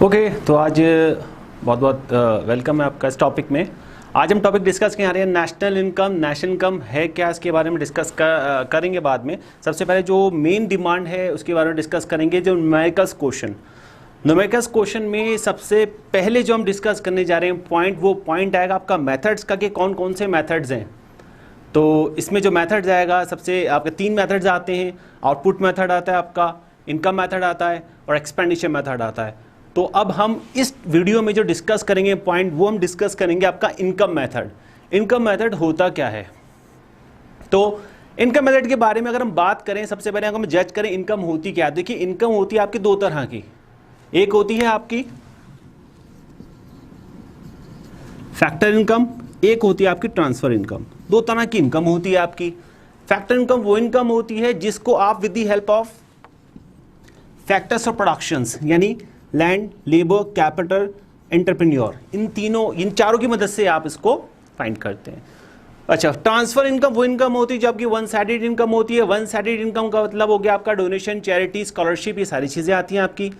Okay तो आज बहुत बहुत वेलकम है आपका इस टॉपिक में। आज हम टॉपिक डिस्कस कर रहे हैं नेशनल इनकम है क्या, इसके बारे में डिस्कस करेंगे बाद में। सबसे पहले जो मेन डिमांड है उसके बारे में डिस्कस करेंगे। जो न्यूमेरिकल्स क्वेश्चन में सबसे पहले जो हम डिस्कस करने जा रहे हैं वो पॉइंट आएगा आपका मेथड्स का, कि कौन कौन से मेथड्स हैं। तो इसमें जो मेथड्स आएगा, सबसे आपके 3 मेथड्स आते हैं। आउटपुट मेथड आता है, आपका इनकम मेथड आता है और एक्सपेंडिचर मेथड आता है। तो अब हम इस वीडियो में जो डिस्कस करेंगे पॉइंट, वो हम डिस्कस करेंगे आपका इनकम मेथड। इनकम मेथड होता क्या है। तो इनकम मेथड के बारे में अगर हम बात करें, सबसे पहले अगर हम जज करें इनकम होती क्या है। देखिए इनकम होती है आपकी 2 तरह की। एक होती है आपकी फैक्टर इनकम, एक होती है आपकी ट्रांसफर इनकम। 2 तरह की इनकम होती है आपकी। फैक्टर इनकम वो इनकम होती है जिसको आप with the help of factors of productions, यानी लैंड, लेबर, कैपिटल, एंटरप्रेन्योर, इन चारों की मदद से आप इसको फाइंड करते हैं। अच्छा, ट्रांसफर इनकम वो इनकम होती है जो आपकी वन साइडेड इनकम होती है। वन साइडेड इनकम का मतलब हो गया आपका डोनेशन, चैरिटी, स्कॉलरशिप, ये सारी चीजें आती हैं आपकी।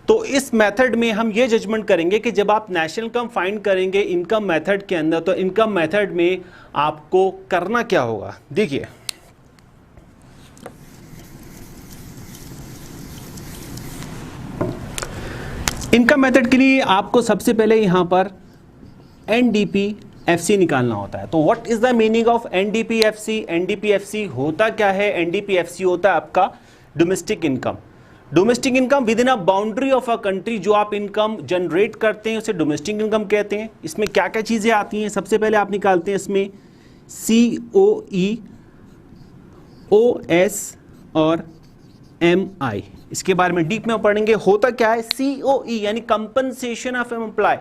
तो इस मेथड में हम ये जजमेंट करेंगे कि जब आप नेशनल इनकम फाइंड करेंगे इनकम मेथड के अंदर, तो इनकम मेथड में आपको करना क्या होगा। देखिए इनकम मेथड के लिए आपको सबसे पहले यहां पर एनडीपीएफसी निकालना होता है। तो what is the meaning of NDPFC. NDPFC होता क्या है। एनडीपीएफसी होता है आपका domestic income. Domestic income within a boundary of a country, जो आप इनकम जनरेट करते हैं उसे डोमेस्टिक इनकम कहते हैं। इसमें क्या क्या चीजें आती हैं, सबसे पहले आप निकालते हैं इसमें COE, OS और MI। इसके बारे में डीप में पढ़ेंगे। होता क्या है COE यानी compensation of employ.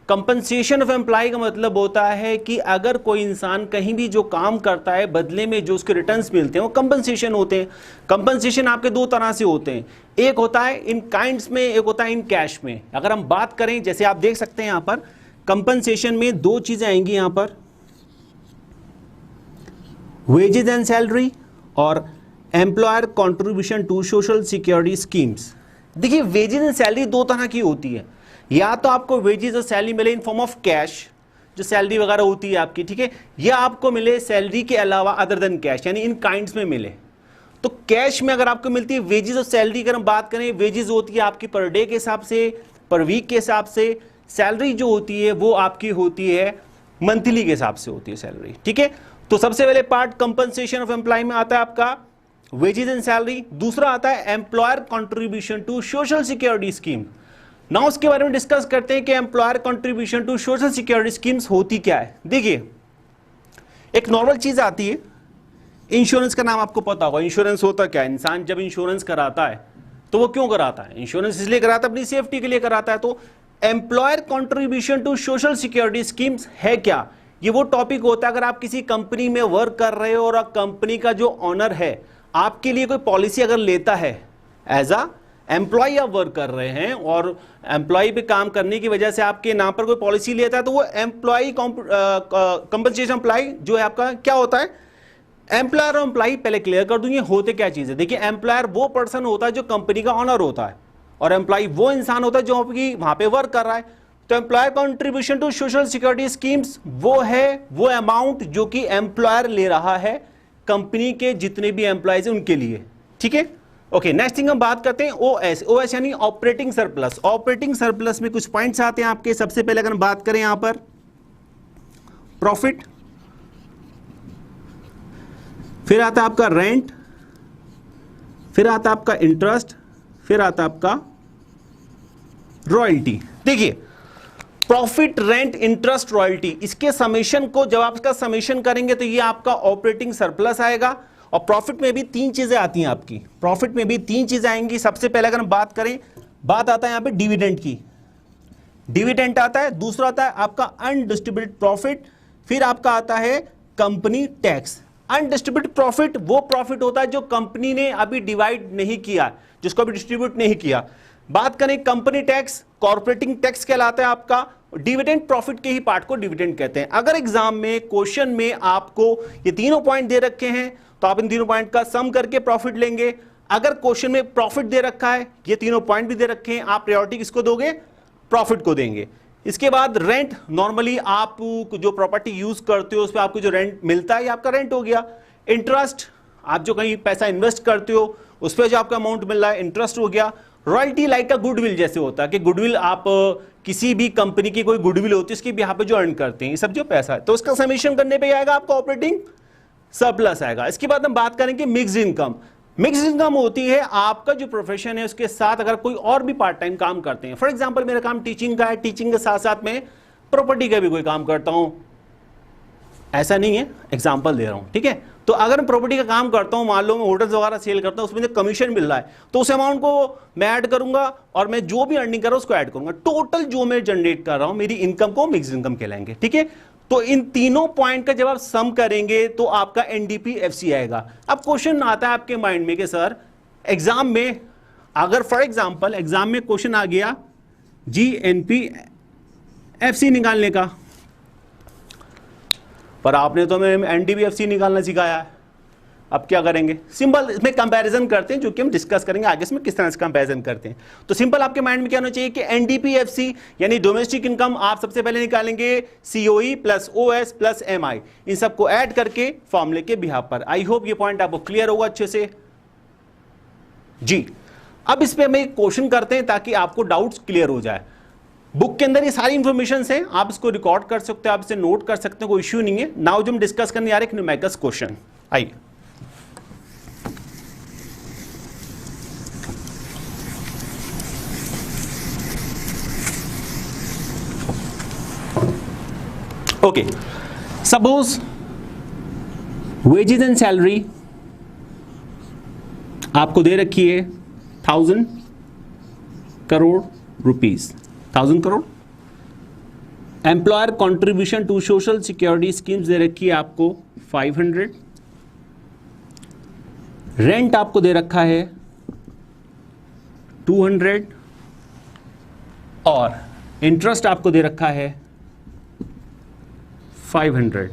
Compensation of employ का मतलब होता है कि अगर कोई इंसान कहीं भी जो काम करता है, बदले में जो उसके रिटर्न्स मिलते हैं वो कंपनसेशन होते हैं। कंपनसेशन आपके 2 तरह से होते हैं, एक होता है इन काइंड्स में, एक होता है इन कैश में। अगर हम बात करें, जैसे आप देख सकते हैं यहां पर कंपनसेशन में 2 चीजें आएंगी यहां पर, वेजेस एंड सैलरी और employer contribution to social security schemes. देखिए वेजेस एंड सैलरी 2 तरह की होती है। या तो आपको वेजेस और सैलरी मिले इन फॉर्म ऑफ कैश, जो सैलरी वगैरह होती है आपकी, ठीक है, या आपको मिले सैलरी के अलावा अदर देन कैश, यानी इन काइंड्स में मिले। तो कैश में अगर आपको मिलती है वेजेस और सैलरी, अगर हम बात करें, वेजेस होती है आपकी पर डे के हिसाब से, पर वीक के हिसाब से। सैलरी जो होती है वो आपकी होती है मंथली के हिसाब से होती है सैलरी, ठीक है। तो सबसे पहले पार्ट कंपनसेशन ऑफ एम्प्लॉय में आता है आपका वेजेस एंड सैलरी। दूसरा आता है employer contribution to social security scheme. ना उसके बारे में डिस्कस करते हैं कि employer contribution to social security schemes होती क्या है। देखिए एक नॉर्मल चीज आती है इंश्योरेंस, का नाम आपको पता होगा। इंश्योरेंस होता क्या है, इंसान जब इंश्योरेंस कराता है तो वो क्यों कराता है, इंश्योरेंस इसलिए कराता है अपनी सेफ्टी के लिए कराता है। तो employer contribution to social security schemes है क्या, ये वो टॉपिक होता है अगर आप किसी कंपनी में वर्क कर रहे हो और कंपनी का जो ऑनर है आपके लिए कोई पॉलिसी अगर लेता है, एज अ एम्प्लॉय आप वर्क कर रहे हैं और एम्प्लॉय पे काम करने की वजह से आपके नाम पर कोई पॉलिसी लेता है, तो वो एम्प्लॉय कंपनसेशन एम्प्लॉय जो है आपका क्या होता है। एम्प्लॉयर और एम्प्लॉय पहले क्लियर कर दूंगी होते क्या चीज है। देखिए एम्प्लॉयर वो पर्सन होता है जो कंपनी का ऑनर होता है, और एम्प्लॉय वो इंसान होता है जो आपकी वहां पे वर्क कर रहा है। तो employer contribution to social security schemes वो है वो अमाउंट जो कि एम्प्लॉयर ले रहा है कंपनी के जितने भी एम्प्लॉयज हैं उनके लिए, ठीक है। ओके, नेक्स्ट थिंग हम बात करते हैं OS। OS यानी ऑपरेटिंग सरप्लस। ऑपरेटिंग सरप्लस में कुछ पॉइंट्स आते हैं आपके। सबसे पहले अगर हम बात करें यहां पर प्रॉफिट, फिर आता है आपका रेंट, फिर आता है आपका इंटरेस्ट, फिर आता है आपका रॉयल्टी। देखिए प्रॉफिट, रेंट, इंटरेस्ट, रॉयल्टी, इसके समेशन को जब आप इसका समेशन करेंगे तो ये आपका ऑपरेटिंग सरप्लस आएगा। और प्रॉफिट में भी 3 चीजें आती हैं आपकी। प्रॉफिट में भी 3 चीजें आएंगी। सबसे पहले अगर हम बात करें, बात आता है यहां पे डिविडेंड की। डिविडेंड आता है। दूसरा आता है आपका अनडिस्ट्रीब्यूटेड प्रॉफिट, फिर आपका आता है कंपनी टैक्स। अनडिस्ट्रीब्यूटेड प्रॉफिट वो प्रॉफिट होता है जो कंपनी ने अभी डिवाइड नहीं किया, जिसको अभी डिस्ट्रीब्यूट नहीं किया। बात करें कंपनी टैक्स, कॉर्पोरेटिंग टैक्स कहलाता है आपका। डिविडेंड प्रॉफिट के ही पार्ट को डिविडेंड कहते हैं। अगर एग्जाम में क्वेश्चन में आपको ये तीनों पॉइंट दे रखे हैं तो आप इन तीनों पॉइंट का सम करके प्रॉफिट लेंगे। अगर क्वेश्चन में प्रॉफिट दे रखा है, ये तीनों पॉइंट भी दे रखे हैं, आप प्रायोरिटी किसको दोगे? प्रॉफिट को देंगे। इसके बाद रेंट, नॉर्मली आप जो प्रॉपर्टी यूज करते हो उस पर आपको जो रेंट मिलता है ये आपका रेंट हो गया। इंटरेस्ट, आप जो कहीं पैसा इन्वेस्ट करते हो उस पर जो आपका अमाउंट मिल रहा है इंटरेस्ट हो गया। रॉयल्टी लाइक का गुडविल जैसे होता है कि गुडविल आप किसी भी कंपनी की कोई गुडविल होती है उसकी भी यहाँ पे जो अर्न करते हैं, ये सब जो पैसा है, तो उसका समेशन करने पे आएगा आपका ऑपरेटिंग सरप्लस आएगा। इसके बाद हम बात करेंगे मिक्स्ड इनकम। मिक्स्ड इनकम होती है आपका जो प्रोफेशन है उसके साथ अगर कोई और भी पार्ट टाइम काम करते हैं। फॉर एग्जांपल मेरा काम टीचिंग का है, टीचिंग के साथ साथ मैं प्रॉपर्टी का भी कोई काम करता हूं, ऐसा नहीं है, एग्जांपल दे रहा हूं, ठीक है। तो अगर मैं प्रॉपर्टी का काम करता हूं, मान लो मैं होटल्स वगैरह सेल करता हूं, उसमें जो कमीशन मिल रहा है तो उस अमाउंट को मैं ऐड करूंगा और मैं जो भी अर्निंग कर रहा हूं उसको ऐड करूंगा। टोटल जो मैं जनरेट कर रहा हूं मेरी इनकम को मिक्स्ड इनकम कहलाएंगे, ठीक है। तो इन तीनों पॉइंट का जब आप सम करेंगे तो आपका एनडीपी-एफसी आएगा। अब क्वेश्चन आता है आपके माइंड में कि सर एग्जाम में अगर फॉर एग्जांपल एग्जाम में क्वेश्चन आ गया जीएनपी-एफसी निकालने का, पर आपने तो हमें एनडीपी-एफसी निकालना सिखाया है, अब क्या करेंगे? सिंपल इसमें कंपैरिजन करते हैं, जो कि हम डिस्कस करेंगे आगे इसमें किस तरह से कंपैरिजन करते हैं। तो सिंपल आपके माइंड में क्या होना चाहिए कि एनडीपी-एफसी यानी डोमेस्टिक इनकम आप सबसे पहले निकालेंगे COE plus OS plus MI, इन सबको ऐड करके फॉर्मूले के बिहाफ पर। आई होप ये पॉइंट आपको क्लियर होगा अच्छे से जी। अब इस पे हम एक क्वेश्चन करते हैं ताकि आपको डाउट्स क्लियर हो जाए। बुक के अंदर ये सारी इंफॉर्मेशन है, आप इसको रिकॉर्ड कर सकते हो, आप इसे नोट कर सकते हो, कोई इश्यू नहीं है। नाउ जो हम डिस्कस करने जा रहे हैं न्यूमेरिकल्स क्वेश्चन, आइए। Okay, suppose wages and salary आपको दे रखी है 1000 crore rupees, 1000 crore. Employer contribution to social security schemes दे रखी है आपको 500। रेंट आपको दे रखा है 200 और इंटरेस्ट आपको दे रखा है 500।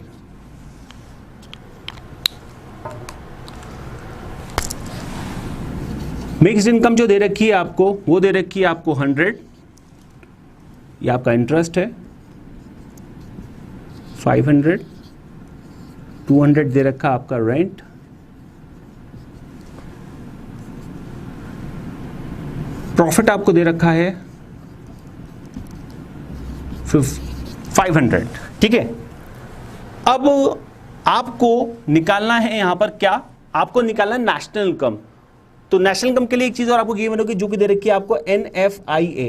मिक्स्ड इनकम जो दे रखी है आपको वो दे रखी है आपको 100, ये आपका इंटरेस्ट है 500, 200 दे रखा आपका रेंट, प्रॉफिट आपको दे रखा है 500, ठीक है। अब आपको निकालना है यहां पर क्या? आपको निकालना है नेशनल इनकम। तो नेशनल इनकम के लिए एक चीज और आपको गिवन होगी जो कि दे रखी है आपको NFIA,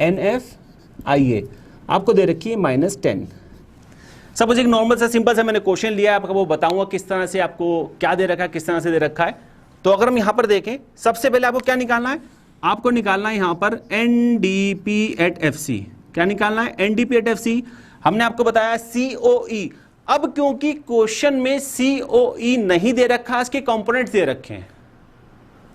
NFIA आपको दे रखी है -10। सपोज एक नॉर्मल सा सिंपल सा मैंने क्वेश्चन लिया है, आपको वो बताऊंगा किस तरह से आपको क्या दे रखा है, किस तरह से दे रखा है। तो अगर हम यहां पर देखें, सबसे पहले आपको क्या निकालना है? आपको निकालना है यहां पर NDP@FC। क्या निकालना है? NDP@FC। हमने आपको बताया COE। अब क्योंकि क्वेश्चन में COE नहीं दे रखा, इसके कंपोनेंट्स दे रखे हैं,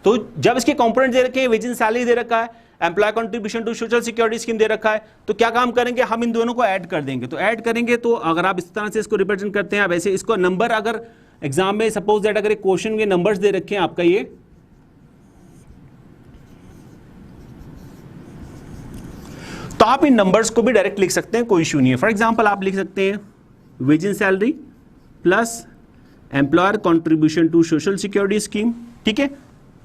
तो जब इसके कंपोनेंट दे रखे हैं, वेजेस सैलरी दे रखा है, employee contribution to social security scheme दे रखा है, तो क्या काम करेंगे? हम इन दोनों को ऐड कर देंगे। तो ऐड करेंगे तो अगर आप इस तरह से इसको रिप्रेजेंट करते हैं, वैसे इसको नंबर अगर एग्जाम में सपोज दैट अगर एक क्वेश्चन के नंबर्स दे रखे हैं आपका ये, तो आप इन नंबर्स को भी डायरेक्ट लिख सकते हैं, कोई इश्यू नहीं है। फॉर एग्जांपल आप लिख सकते हैं wages salary plus employer contribution to social security scheme, ठीक है,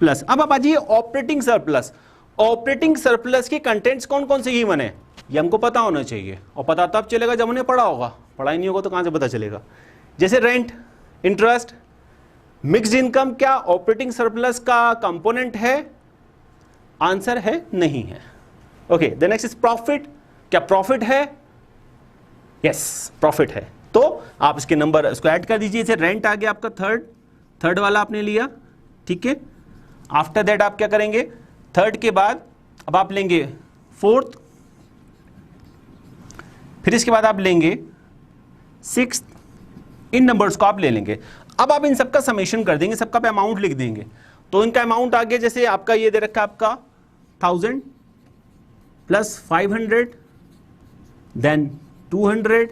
प्लस। अब आप आ जाइए ऑपरेटिंग सरप्लस। ऑपरेटिंग सरप्लस के कंटेंट्स कौन कौन से गिवन है ये हमको पता होना चाहिए, और पता तब चलेगा जब उन्हें पढ़ा होगा, पढ़ा ही नहीं होगा तो कहां से पता चलेगा। जैसे रेंट, इंटरेस्ट, मिक्स्ड इनकम क्या ऑपरेटिंग सरप्लस का कंपोनेंट है? आंसर है नहीं है। Okay, the next is profit. क्या प्रॉफिट है? यस, प्रॉफिट है। तो आप इसके नंबर इसको ऐड कर दीजिए। जैसे रेंट आ गया आपका थर्ड वाला आपने लिया, ठीक है। आफ्टर दैट आप क्या करेंगे? थर्ड के बाद अब आप लेंगे फोर्थ, फिर इसके बाद आप लेंगे सिक्स्थ, इन नंबर्स को आप ले लेंगे। अब आप इन सबका समेशन कर देंगे, सबका पे अमाउंट लिख देंगे। तो इनका अमाउंट आ गया, जैसे आपका ये दे रखा है आपका 1000 प्लस 500 देन 200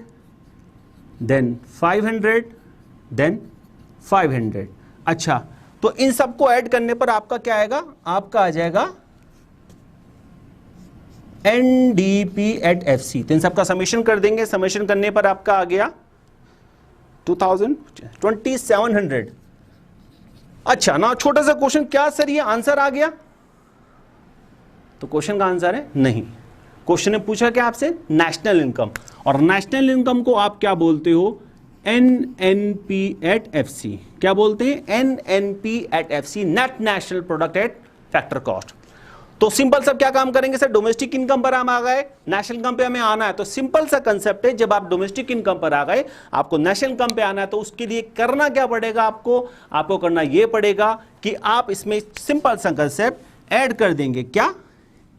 देन 500 देन 500। अच्छा, तो इन सबको ऐड करने पर आपका क्या आएगा, आपका आ जाएगा NDP@FC। तो इन सबका समेशन कर देंगे, समेशन करने पर आपका आ गया 2700। अच्छा ना, छोटा सा क्वेश्चन, क्या सर ये आंसर आ गया? तो क्वेश्चन का आंसर है नहीं। क्वेश्चन ने पूछा क्या आपसे, नेशनल इनकम, और नेशनल इनकम को आप क्या बोलते हो, NNP@FC। क्या बोलते हैं, NNP@FC, net national product at factor cost. तो सिंपल सब क्या काम करेंगे सर, डोमेस्टिक इनकम पर हम आ गए, नेशनल इनकम पे हमें आना है। तो सिंपल सा कंसेप्ट है, जब आप डोमेस्टिक इनकम पर आ गए, आपको नेशनल इनकम पे आना है, तो उसके लिए करना क्या पड़ेगा, आपको करना यह पड़ेगा कि आप इसमें सिंपल सा कंसेप्ट ऐड कर देंगे, क्या,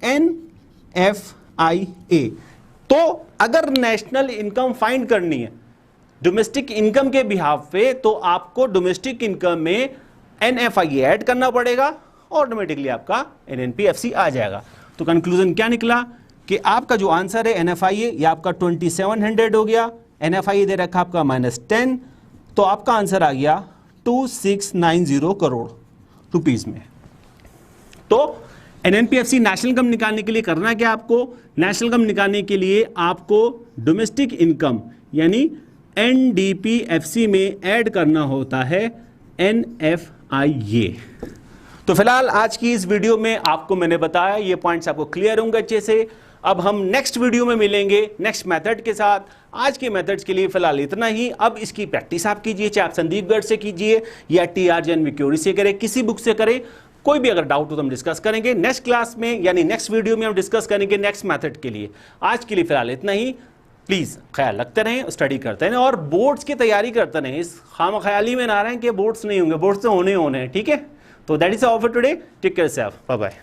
NFIA। तो अगर नेशनल इनकम फाइंड करनी है डोमेस्टिक इनकम के बिहाफ पे, तो आपको डोमेस्टिक इनकम में NFIA ऐड करना पड़ेगा, ऑटोमेटिकली आपका NNP/FC आ जाएगा। तो कंक्लूजन क्या निकला कि आपका जो आंसर है NFIA, ये आपका 2700 हो गया, NFIA दे रखा आपका -10, तो आपका आंसर आ गया 2690 करोड़ रुपीस में। तो NNP/FC नेशनल इनकम निकालने के लिए करना क्या, आपको नेशनल इनकम निकालने के लिए आपको डोमेस्टिक इनकम यानी NDP/FC में ऐड करना होता है NFIA। तो फिलहाल आज की इस वीडियो में आपको मैंने बताया, ये पॉइंट्स आपको क्लियर होंगे अच्छे से। अब हम नेक्स्ट वीडियो में मिलेंगे नेक्स्ट मेथड के साथ। आज के मेथड्स के लिए फिलहाल इतना ही। अब इसकी प्रैक्टिस आप कीजिए, चाहे आप संदीप गर्ग से कीजिए या TR जैन क्यूरी से करें, किसी बुक से करें। कोई भी अगर डाउट हो तो हम डिस्कस करेंगे नेक्स्ट क्लास में, यानी नेक्स्ट वीडियो में हम डिस्कस करेंगे नेक्स्ट मेथड के लिए। आज के लिए फिलहाल इतना ही। प्लीज़ ख्याल रखते रहें, स्टडी करते रहें और बोर्ड्स की तैयारी करते रहें। इस खाम ख्याली में ना रहें कि बोर्ड्स नहीं होंगे, बोर्ड्स तो होने हैं, ठीक है। तो that is all for today, take care self, bye bye.